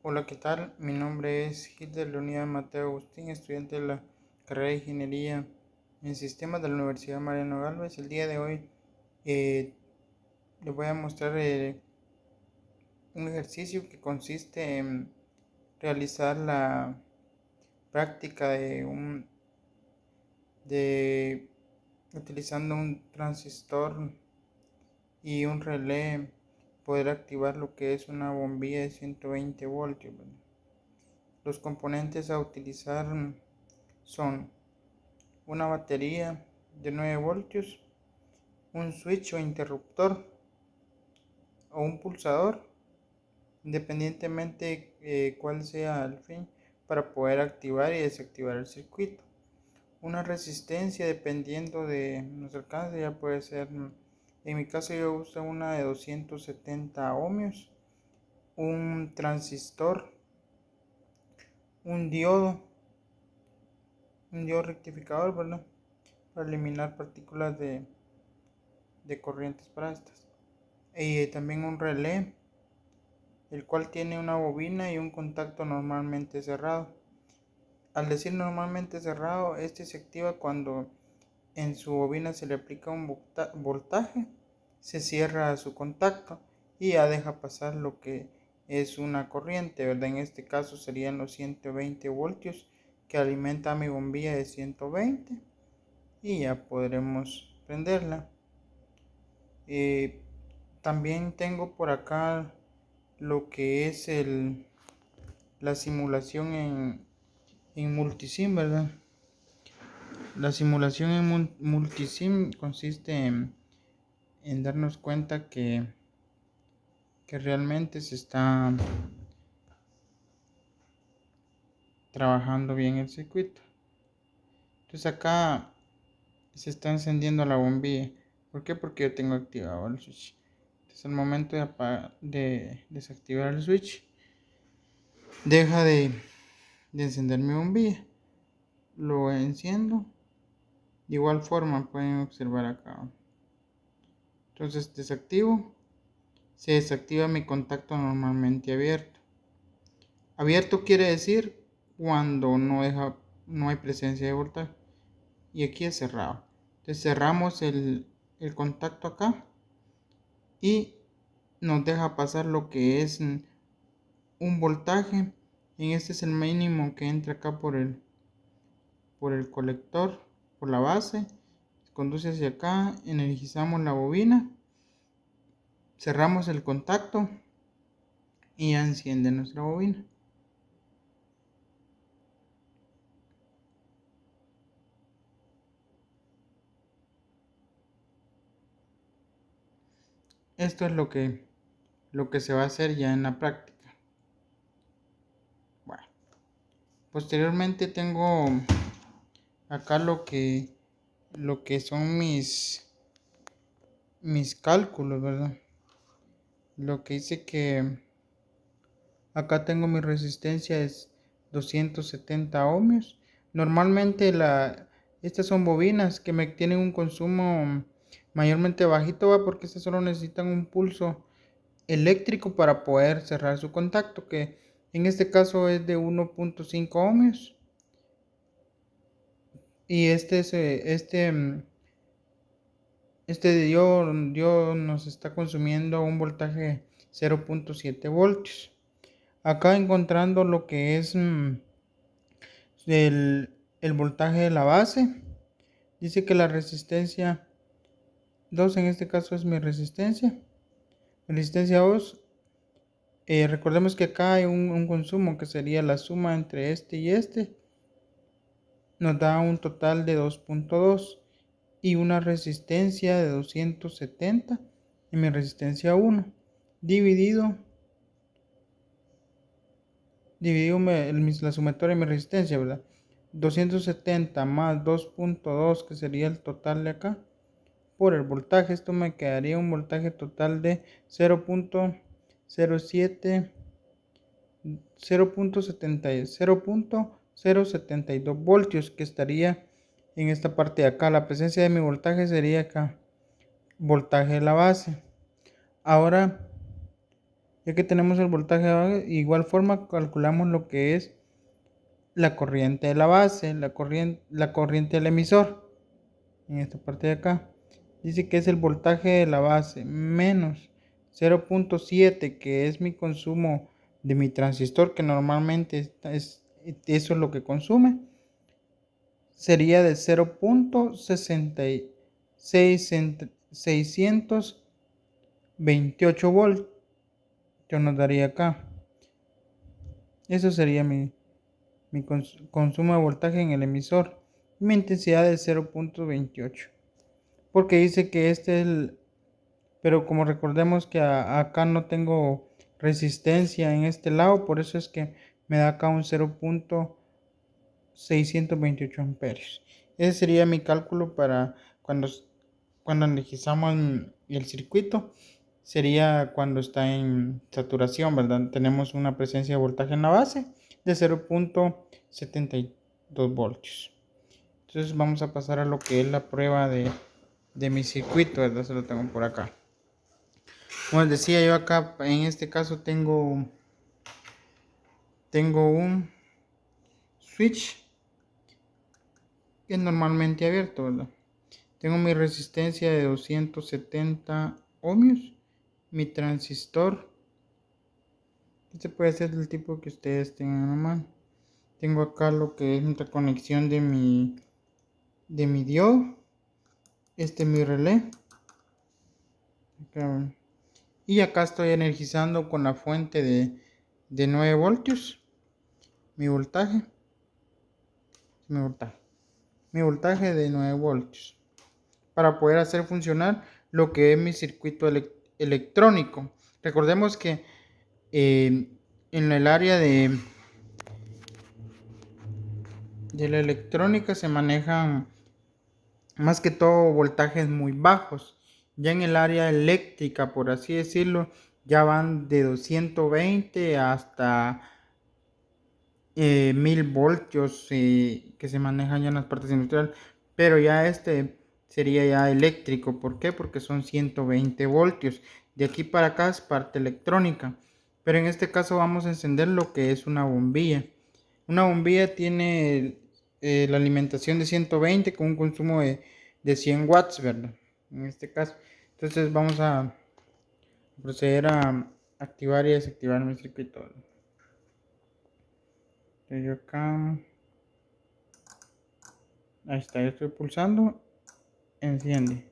Hola, ¿qué tal? Mi nombre es Hilder Leonidas Mateo Agustín, estudiante de la carrera de Ingeniería en Sistemas de la Universidad Mariano Galvez. El día de hoy eh, les voy a mostrar un ejercicio que consiste en realizar la práctica de utilizando un transistor y un relé, poder activar lo que es una bombilla de 120 voltios, ¿verdad? Los componentes a utilizar son una batería de 9 voltios, un switch o interruptor o un pulsador, independientemente cuál sea el fin, para poder activar y desactivar el circuito. Una resistencia dependiendo de nuestro alcance, ya puede ser, en mi caso yo uso una de 270 ohmios, un transistor, un diodo, un diodo rectificador, ¿verdad? Para eliminar partículas de corrientes para estas. Y también un relé, el cual tiene una bobina y un contacto normalmente cerrado. Al decir normalmente cerrado, este se activa cuando en su bobina se le aplica un voltaje, se cierra su contacto y ya deja pasar lo que es una corriente, ¿verdad? En este caso serían los 120 voltios que alimenta mi bombilla de 120 y ya podremos prenderla. También tengo por acá lo que es la simulación en multisim, ¿verdad? La simulación en multisim consiste en darnos cuenta que realmente se está trabajando bien el circuito. Entonces acá se está encendiendo la bombilla. ¿Por qué? Porque yo tengo activado el switch. Entonces al momento de desactivar el switch, deja de encender mi bombilla. Lo enciendo. De igual forma pueden observar acá. Entonces desactivo. Se desactiva mi contacto normalmente abierto. Abierto quiere decir cuando no hay presencia de voltaje. Y aquí es cerrado. Entonces cerramos el contacto acá y nos deja pasar lo que es un voltaje. En este es el mínimo que entra acá por el colector, por la base. Conduce hacia acá, energizamos la bobina, cerramos el contacto y ya enciende nuestra bobina. Esto es lo que se va a hacer ya en la práctica. Bueno, posteriormente tengo acá lo que son mis cálculos, ¿verdad? Lo que dice que acá tengo mi resistencia es 270 ohmios. Normalmente estas son bobinas que me tienen un consumo mayormente bajito, ¿va? Porque estas solo necesitan un pulso eléctrico para poder cerrar su contacto, que en este caso es de 1.5 ohmios. Y este diodo nos está consumiendo un voltaje 0.7 voltios. Acá encontrando lo que es el voltaje de la base, dice que la resistencia 2 en este caso es mi resistencia. Resistencia 2, recordemos que acá hay un consumo que sería la suma entre este y este, nos da un total de 2.2 y una resistencia de 270 en mi resistencia 1 dividido la sumatoria de mi resistencia, ¿verdad? 270 más 2.2, que sería el total de acá, por el voltaje. Esto me quedaría un voltaje total de 0.07 0.072 voltios, que estaría en esta parte de acá. La presencia de mi voltaje sería acá, voltaje de la base. Ahora Ya que tenemos el voltaje de base, de igual forma calculamos lo que es la corriente de la base, la corriente del emisor. En esta parte de acá dice que es el voltaje de la base menos 0.7, que es mi consumo de mi transistor, que normalmente eso es lo que consume, sería de 0.628 voltios. Yo nos daría acá. Eso sería mi consumo de voltaje en el emisor. Mi intensidad es 0.28. Porque dice que este es el... Pero como recordemos que acá no tengo resistencia en este lado, por eso es que me da acá un 0.628 amperios. Ese sería mi cálculo para cuando energizamos el circuito. Sería cuando está en saturación, ¿verdad? Tenemos una presencia de voltaje en la base de 0.72 voltios. Entonces vamos a pasar a lo que es la prueba de mi circuito, ¿verdad? Se lo tengo por acá. Como les decía, yo acá en este caso tengo un switch que es normalmente abierto, ¿verdad? Tengo mi resistencia de 270 ohmios, mi transistor. Este puede ser del tipo que ustedes tengan a mano. Tengo acá lo que es interconexión de mi diodo. Este es mi relé. Acá. Y acá estoy energizando con la fuente de 9 voltios. Mi voltaje. Mi voltaje de 9 voltios. Para poder hacer funcionar lo que es mi circuito electrónico. Recordemos que en el área de la electrónica se manejan más que todo voltajes muy bajos. Ya en el área eléctrica, por así decirlo, ya van de 220 hasta 1000 voltios que se manejan ya en las partes industriales. Pero ya este sería ya eléctrico. ¿Por qué? Porque son 120 voltios. De aquí para acá es parte electrónica. Pero en este caso vamos a encender lo que es una bombilla. Una bombilla tiene la alimentación de 120 con un consumo de 100 watts, ¿verdad? En este caso. Entonces vamos a proceder a activar y desactivar mi circuito. Yo acá, ahí está, yo estoy pulsando, enciende.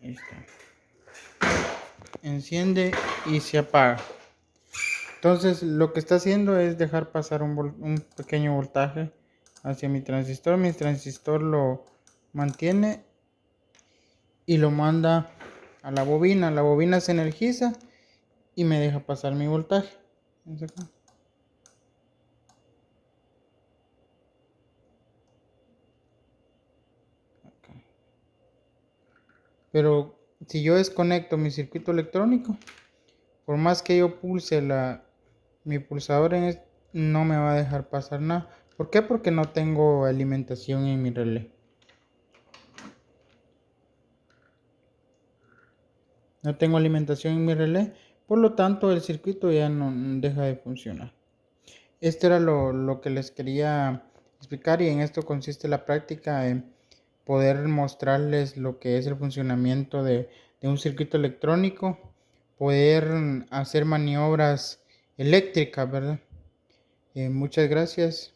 Ahí está. Enciende y se apaga. Entonces lo que está haciendo es dejar pasar un pequeño voltaje hacia mi transistor. Mi transistor lo mantiene y lo manda a la bobina. La bobina se energiza y me deja pasar mi voltaje. Pero si yo desconecto mi circuito electrónico, por más que yo pulse mi pulsador no me va a dejar pasar nada. ¿Por qué? Porque no tengo alimentación en mi relé. No tengo alimentación en mi relé, por lo tanto el circuito ya no deja de funcionar. Esto era lo que les quería explicar y en esto consiste la práctica en poder mostrarles lo que es el funcionamiento de un circuito electrónico, poder hacer maniobras eléctricas, ¿verdad? Muchas gracias.